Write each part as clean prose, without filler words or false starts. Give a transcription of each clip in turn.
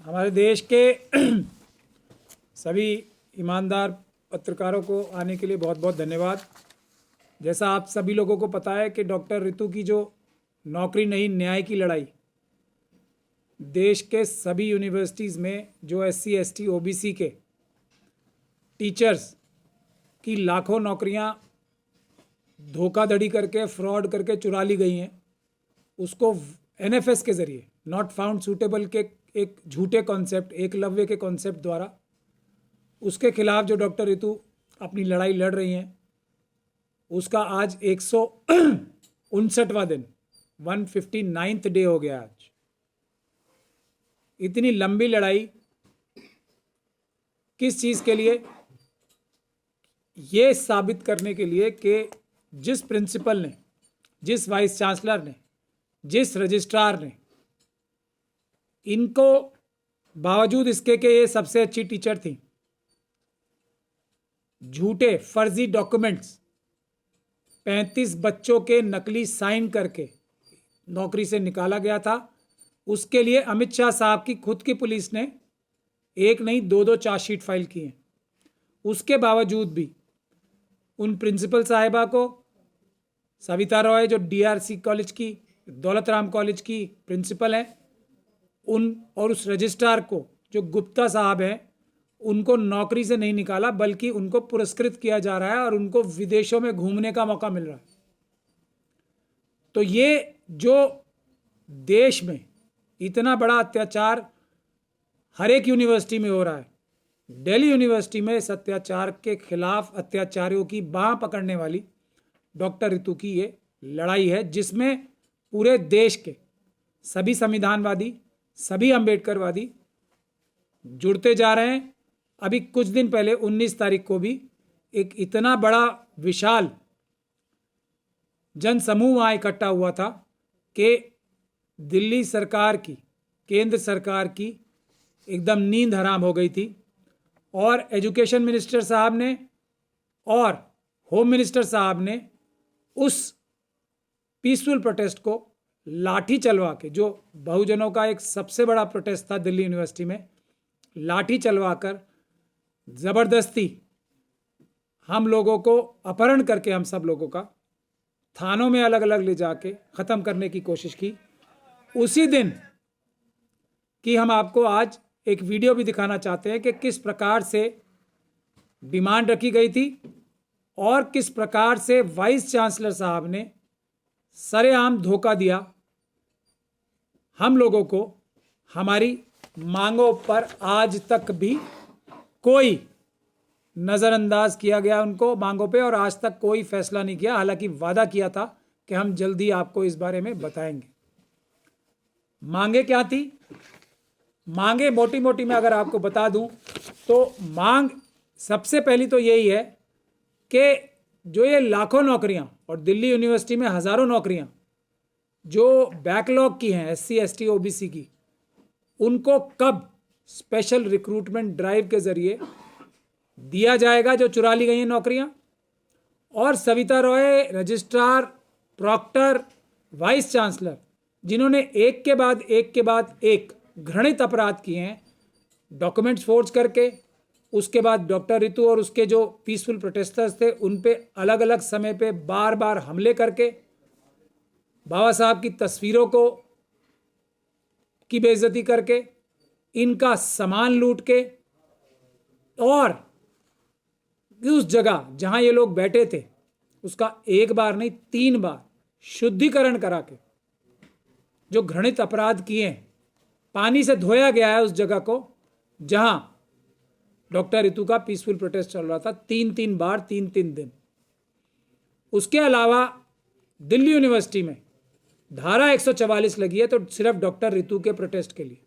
हमारे देश के सभी ईमानदार पत्रकारों को आने के लिए बहुत बहुत धन्यवाद। जैसा आप सभी लोगों को पता है कि डॉक्टर रितु की जो नौकरी नहीं न्याय की लड़ाई, देश के सभी यूनिवर्सिटीज़ में जो SC ST OBC के टीचर्स की लाखों नौकरियां धोखाधड़ी करके फ्रॉड करके चुरा ली गई हैं, उसको NFS के ज़रिए नॉट फाउंड सूटेबल के एक झूठे कॉन्सेप्ट, एकलव्य के कॉन्सेप्ट द्वारा उसके खिलाफ जो डॉक्टर रितु अपनी लड़ाई लड़ रही हैं, उसका आज 159वां दिन 159th डे हो गया। आज इतनी लंबी लड़ाई किस चीज़ के लिए? ये साबित करने के लिए कि जिस प्रिंसिपल ने, जिस वाइस चांसलर ने, जिस रजिस्ट्रार ने, इनको बावजूद इसके कि ये सबसे अच्छी टीचर थी, झूठे फर्जी डॉक्यूमेंट्स 35 बच्चों के नकली साइन करके नौकरी से निकाला गया था। उसके लिए अमित शाह साहब की खुद की पुलिस ने एक नहीं दो चार्जशीट फाइल की हैं। उसके बावजूद भी उन प्रिंसिपल साहिबा को, सविता रॉय जो DRC कॉलेज की, दौलत राम कॉलेज की प्रिंसिपल हैं, उन और उस रजिस्ट्रार को जो गुप्ता साहब हैं, उनको नौकरी से नहीं निकाला बल्कि उनको पुरस्कृत किया जा रहा है और उनको विदेशों में घूमने का मौका मिल रहा है। तो ये जो देश में इतना बड़ा अत्याचार हर एक यूनिवर्सिटी में हो रहा है, दिल्ली यूनिवर्सिटी में इस अत्याचार के खिलाफ अत्याचारियों की बाह पकड़ने वाली डॉक्टर रितु की ये लड़ाई है, जिसमें पूरे देश के सभी संविधानवादी, सभी अंबेडकरवादी जुड़ते जा रहे हैं। अभी कुछ दिन पहले 19 तारीख को भी एक इतना बड़ा विशाल जनसमूह वहाँ इकट्ठा हुआ था कि दिल्ली सरकार की, केंद्र सरकार की एकदम नींद हराम हो गई थी और एजुकेशन मिनिस्टर साहब ने और होम मिनिस्टर साहब ने उस पीसफुल प्रोटेस्ट को लाठी चलवा के, जो बहुजनों का एक सबसे बड़ा प्रोटेस्ट था दिल्ली यूनिवर्सिटी में, लाठी चलवाकर ज़बरदस्ती हम लोगों को अपहरण करके, हम सब लोगों का थानों में अलग अलग ले जाके ख़त्म करने की कोशिश की। उसी दिन की हम आपको आज एक वीडियो भी दिखाना चाहते हैं कि किस प्रकार से डिमांड रखी गई थी और किस प्रकार से वाइस चांसलर साहब ने सरेआम धोखा दिया हम लोगों को। हमारी मांगों पर आज तक भी कोई नज़रअंदाज किया गया उनको मांगों पे, और आज तक कोई फैसला नहीं किया। हालांकि वादा किया था कि हम जल्दी आपको इस बारे में बताएंगे। मांगे क्या थी? मांगे मोटी मोटी मैं अगर आपको बता दूं तो मांग सबसे पहली तो यही है कि जो ये लाखों नौकरियां और दिल्ली यूनिवर्सिटी में हज़ारों नौकरियां जो बैकलॉग की हैं SC ST OBC की, उनको कब स्पेशल रिक्रूटमेंट ड्राइव के ज़रिए दिया जाएगा जो चुरा ली गई हैं नौकरियां। और Savita Roy, registrar, proctor, vice chancellor, जिन्होंने एक के बाद एक घृणित अपराध किए हैं, डॉक्यूमेंट्स फोर्ज करके, उसके बाद डॉक्टर रितु और उसके जो पीसफुल प्रोटेस्टर्स थे उन पे अलग अलग समय पे बार बार हमले करके, बाबा साहब की तस्वीरों को की बेइज्जती करके, इनका सामान लूट के, और उस जगह जहां ये लोग बैठे थे उसका एक बार नहीं 3 बार शुद्धिकरण करा के जो घृणित अपराध किए हैं, पानी से धोया गया है उस जगह को जहां डॉक्टर रितु का पीसफुल प्रोटेस्ट चल रहा था, 3 बार 3 दिन। उसके अलावा दिल्ली यूनिवर्सिटी में धारा 144 लगी है तो सिर्फ डॉक्टर रितु के प्रोटेस्ट के लिए।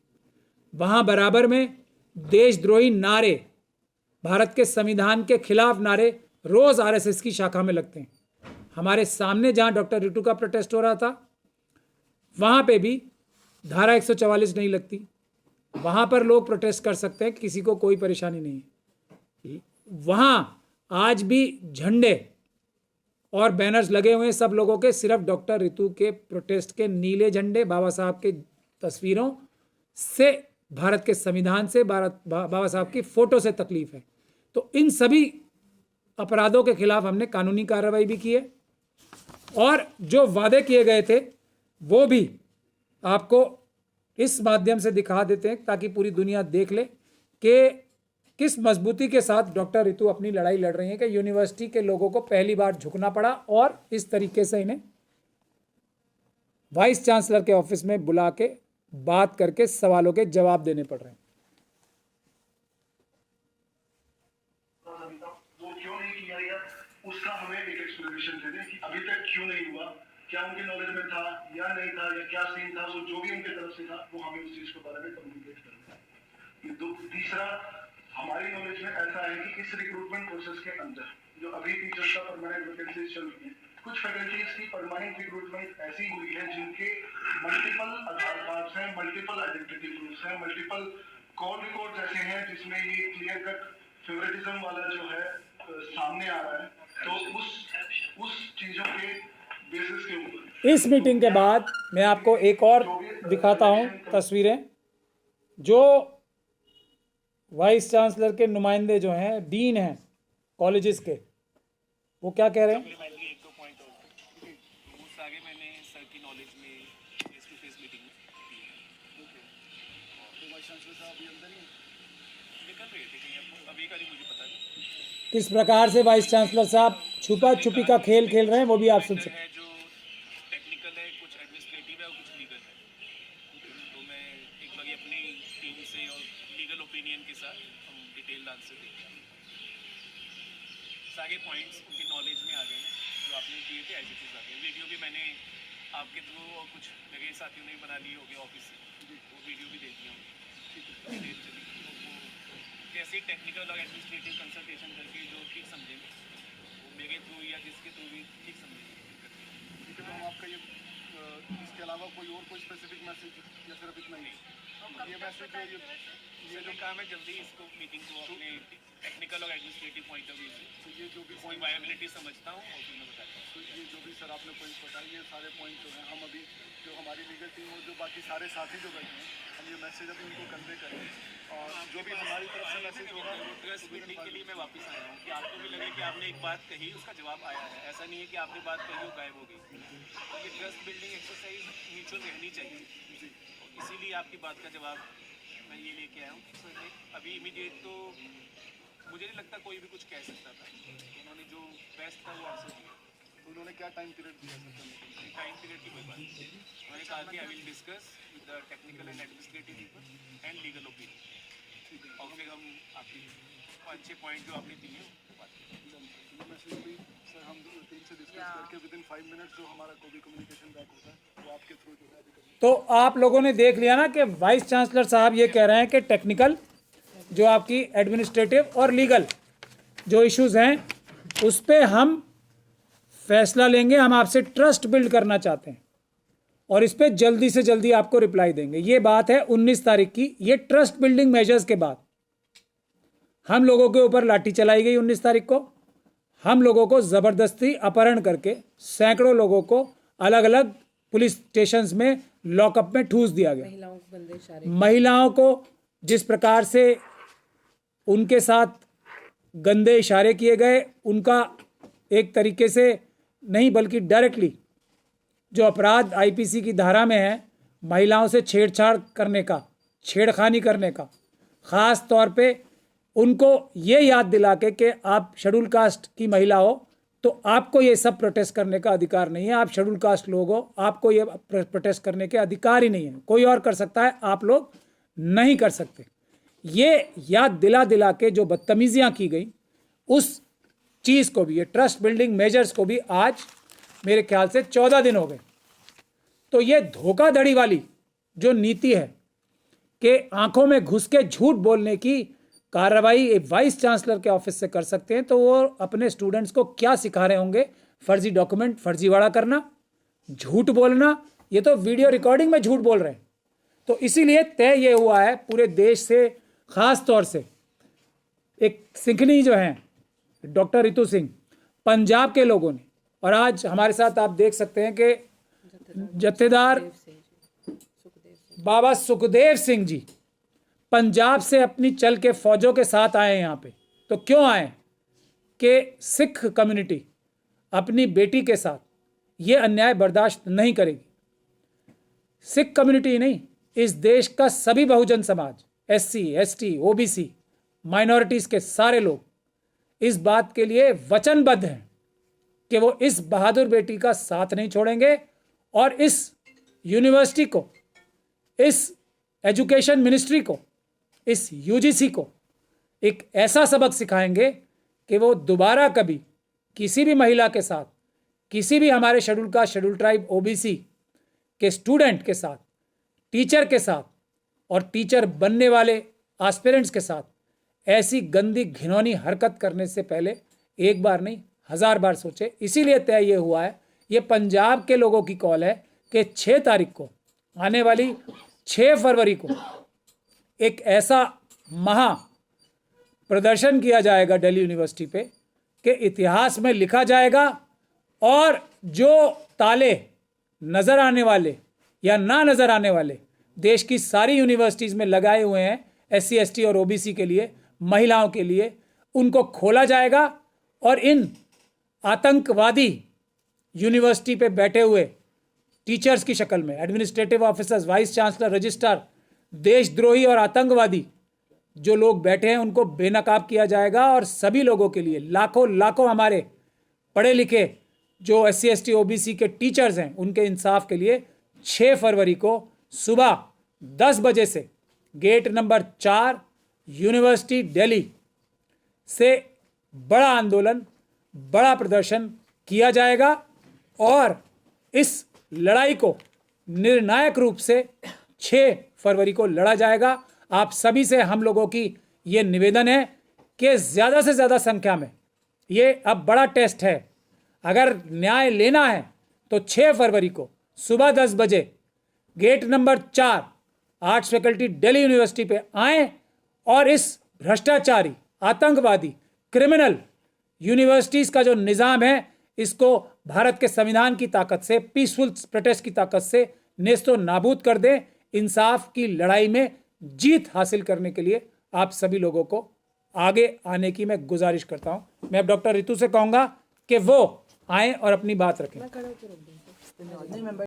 वहां बराबर में देशद्रोही नारे, भारत के संविधान के खिलाफ नारे रोज RSS की शाखा में लगते हैं। हमारे सामने जहां डॉक्टर रितु का प्रोटेस्ट हो रहा था वहां पे भी धारा 144 नहीं लगती। वहां पर लोग प्रोटेस्ट कर सकते हैं, किसी को कोई परेशानी नहीं है। वहां आज भी झंडे और बैनर्स लगे हुए हैं सब लोगों के, सिर्फ डॉक्टर रितु के प्रोटेस्ट के नीले झंडे, बाबा साहब के तस्वीरों से भारत के संविधान से, बाबा साहब की फोटो से तकलीफ है। तो इन सभी अपराधों के खिलाफ हमने कानूनी कार्रवाई भी की है और जो वादे किए गए थे वो भी आपको इस माध्यम से दिखा देते हैं ताकि पूरी दुनिया देख ले कि किस मजबूती के साथ डॉक्टर रितु अपनी लड़ाई लड़ रही हैं कि यूनिवर्सिटी के लोगों को पहली बार झुकना पड़ा और इस तरीके से इन्हें वाइस चांसलर के ऑफिस में बुला के बात करके सवालों के जवाब देने पड़ रहे हैं। वो क्यों नहीं किया गया उसका हमें एक एक्सप्लेनेशन दे दें कि अभी तक क्यों नहीं हुआ, क्या उनके नॉलेज में था या नहीं था, या क्या सीन था, वो जो भी उनके तरफ से था वो हमें उस चीज के बारे में कम्युनिकेट करना है। तीसरा, हमारी नॉलेज में ऐसा है कि इस रिक्रूटमेंट प्रोसेस के अंदर जो अभी टीचर्स का परमानेंट वैकेंसीज चल रही है, कुछ फैकल्टीज की परमानेंट रिक्रूटमेंट ऐसी हुई है जिनके मल्टीपल आधार कार्ड्स हैं, मल्टीपल आइडेंटिटी प्रूफ्स हैं, मल्टीपल कॉल रिकॉर्ड्स ऐसे हैं जिसमें ये क्लियर कट फेवरेटिज्म वाला जो है सामने आ रहा है। तो उस चीजों के बेसिस के ऊपर इस मीटिंग के बाद मैं आपको एक और दिखाता हूं तस्वीरें। जो वाइस चांसलर के नुमाइंदे जो हैं, डीन हैं कॉलेजेस के, वो क्या कह रहे हैं। एक दो पॉइंट और उससे आगे मैंने सर की नॉलेज में फेस टू फेस मीटिंग में तो वाइस चांसलर साहब अभी अंदर ही निकल रहे थे कहीं, अभी का नहीं मुझे पता नहीं किस प्रकार से वाइस चांसलर साहब छुपा छुपी का खेल खेल रहे हैं, वो भी आप सुन सकते हैं। जो टेक्निकल है, कुछ एडमिनिस्ट्रेटिव है और कुछ लीगल है। तो मैं एक बार अपनी टीम से और लीगल ओपिनियन के साथ हम डिटेल आंसर देंगे। सारे पॉइंट्स उनकी नॉलेज में आ गए हैं जो आपने किए थे, ऐसे चीज़ आ गए। वीडियो भी मैंने आपके थ्रू और कुछ मेरे साथियों ने भी बना ली होगी ऑफिस से, वो वीडियो भी दे दिया हूँ डिटेल चली। तो वो कैसे टेक्निकल और एडमिनिस्ट्रेटिव कंसल्टेशन करके जो ठीक समझेंगे वो मेरे थ्रू या जिसके थ्रू भी ठीक समझेंगे। ठीक है, तो हम आपका ये इसके अलावा कोई स्पेसिफिक मैसेज या सिर्फ इतना ही ये मैसेज जो ये जो काम है जल्दी इसको मीटिंग को अपने टेक्निकल और एडमिनिस्ट्रेटिव पॉइंट ऑफ व्यू से तो ये जो भी कोई वायबिलिटी समझता हूँ और फिर मैं बताता हूँ। तो ये जो भी सर आपने पॉइंट बताए, ये सारे पॉइंट जो हैं हम अभी जो हमारी लीगल टीम और जो बाकी सारे साथी जो बैठे हैं, हम ये मैसेज अभी उनको कन्वे करें और जो भी हमारी तरफ से मैसेज होगा ट्रस्ट बिल्डिंग के लिए मैं वापस आया हूँ कि आपको भी लगे कि आपने एक बात कही, उसका जवाब आया है। ऐसा नहीं है कि आपने बात कही और गायब हो गई। तो ये ट्रस्ट बिल्डिंग एक्सरसाइज म्यूचुअल रहनी चाहिए, इसीलिए आपकी बात का जवाब मैं ये लेके आया हूँ। सर अभी इमीडिएट तो मुझे नहीं लगता कोई भी कुछ कह सकता था, उन्होंने जो बेस्ट था वो आंसर दिया। तो उन्होंने क्या टाइम पीरियड दिया सर करने के लिए? टाइम पीरियड की कोई बात नहीं, उन्होंने कहा कि I will discuss with the technical and administrative people and legal opinion, और फिर हम आपकी 5-6 पॉइंट जो आपने दिए वो बात करेंगे। ये मैसेज भी सर हम टीम से डिस्कस करके विद इन 5 मिनट्स जो हमारा कोई भी कम्युनिकेशन बैक होता है वो आपके थ्रू जो है अभी करेंगे। तो आप लोगों ने देख लिया ना कि वाइस चांसलर साहब ये कह रहे हैं कि टेक्निकल जो आपकी एडमिनिस्ट्रेटिव और लीगल जो इश्यूज हैं उस पे हम फैसला लेंगे। हम आपसे ट्रस्ट बिल्ड करना चाहते हैं और इस पे जल्दी से जल्दी आपको रिप्लाई देंगे। ये बात है 19 तारीख की। ये ट्रस्ट बिल्डिंग मेजर्स के बाद हम लोगों के ऊपर लाठी चलाई गई 19 तारीख को। हम लोगों को ज़बरदस्ती अपहरण करके सैकड़ों लोगों को अलग अलग पुलिस स्टेशंस में लॉकअप में ठूस दिया गया। महिलाओं को जिस प्रकार से उनके साथ गंदे इशारे किए गए, उनका एक तरीके से नहीं बल्कि डायरेक्टली जो अपराध आईपीसी की धारा में है, महिलाओं से छेड़छाड़ करने का, छेड़खानी करने का, ख़ास तौर पे उनको ये याद दिला के कि आप शेड्यूल कास्ट की महिला हो तो आपको ये सब प्रोटेस्ट करने का अधिकार नहीं है, आप शेड्यूल कास्ट लोग हो, आपको ये प्रोटेस्ट करने के अधिकार ही नहीं है। कोई और कर सकता है, आप लोग नहीं कर सकते। ये याद दिला दिला के जो बदतमीजियाँ की गई, उस चीज़ को भी, ये ट्रस्ट बिल्डिंग मेजर्स को भी आज मेरे ख्याल से 14 दिन हो गए। तो ये धोखाधड़ी वाली जो नीति है कि आंखों में घुस के झूठ बोलने की कार्रवाई एक वाइस चांसलर के ऑफिस से कर सकते हैं, तो वो अपने स्टूडेंट्स को क्या सिखा रहे होंगे? फर्जी डॉक्यूमेंट फर्जीवाड़ा करना, झूठ बोलना। ये तो वीडियो रिकॉर्डिंग में झूठ बोल रहे हैं। तो इसीलिए तय ये हुआ है पूरे देश से, ख़ास तौर से एक सिंघनी जो हैं डॉक्टर रितु सिंह, पंजाब के लोगों ने, और आज हमारे साथ आप देख सकते हैं कि जत्थेदार बाबा सुखदेव सिंह जी पंजाब से अपनी चल के फौजों के साथ आए हैं यहाँ पे। तो क्यों आए कि सिख कम्युनिटी अपनी बेटी के साथ ये अन्याय बर्दाश्त नहीं करेगी। सिख कम्युनिटी ही नहीं, इस देश का सभी Bahujan Samaj, SC, ST, OBC, minorities के सारे लोग इस बात के लिए वचनबद्ध हैं कि वो इस बहादुर बेटी का साथ नहीं छोड़ेंगे और इस यूनिवर्सिटी को, इस एजुकेशन मिनिस्ट्री को, इस UGC को एक ऐसा सबक सिखाएंगे कि वो दोबारा कभी किसी भी महिला के साथ, किसी भी हमारे schedule caste, schedule tribe, OBC के स्टूडेंट के साथ, टीचर के साथ और टीचर बनने वाले एस्पिरेंट्स के साथ ऐसी गंदी घिनौनी हरकत करने से पहले एक बार नहीं 1000 बार सोचे। इसीलिए तय ये हुआ है, ये पंजाब के लोगों की कॉल है कि 6 तारीख को, आने वाली 6 फरवरी को एक ऐसा महा प्रदर्शन किया जाएगा दिल्ली यूनिवर्सिटी पे कि इतिहास में लिखा जाएगा और जो ताले नज़र आने वाले या ना नज़र आने वाले देश की सारी यूनिवर्सिटीज़ में लगाए हुए हैं SC, ST और OBC के लिए, महिलाओं के लिए, उनको खोला जाएगा और इन आतंकवादी यूनिवर्सिटी पे बैठे हुए टीचर्स की शक्ल में, administrative officers, vice chancellor, registrar, देशद्रोही और आतंकवादी जो लोग बैठे हैं उनको बेनकाब किया जाएगा। और सभी लोगों के लिए, लाखों लाखों हमारे पढ़े लिखे जो SC, ST, OBC के टीचर्स हैं, उनके इंसाफ के लिए 6 फरवरी को सुबह 10 बजे से गेट नंबर 4 यूनिवर्सिटी दिल्ली से बड़ा आंदोलन, बड़ा प्रदर्शन किया जाएगा और इस लड़ाई को निर्णायक रूप से 6 फरवरी को लड़ा जाएगा। आप सभी से हम लोगों की ये निवेदन है कि ज़्यादा से ज़्यादा संख्या में, ये अब बड़ा टेस्ट है, अगर न्याय लेना है तो 6 फरवरी को सुबह 10 बजे gate number 4 arts faculty Delhi university पे आएँ और इस भ्रष्टाचारी, आतंकवादी, क्रिमिनल यूनिवर्सिटीज़ का जो निज़ाम है, इसको भारत के संविधान की ताकत से, पीसफुल प्रोटेस्ट की ताकत से नेस्तो नाबूद कर दें। इंसाफ की लड़ाई में जीत हासिल करने के लिए आप सभी लोगों को आगे आने की मैं गुजारिश करता हूं। मैं अब डॉक्टर रितु से कहूँगा कि वो आएँ और अपनी बात रखें।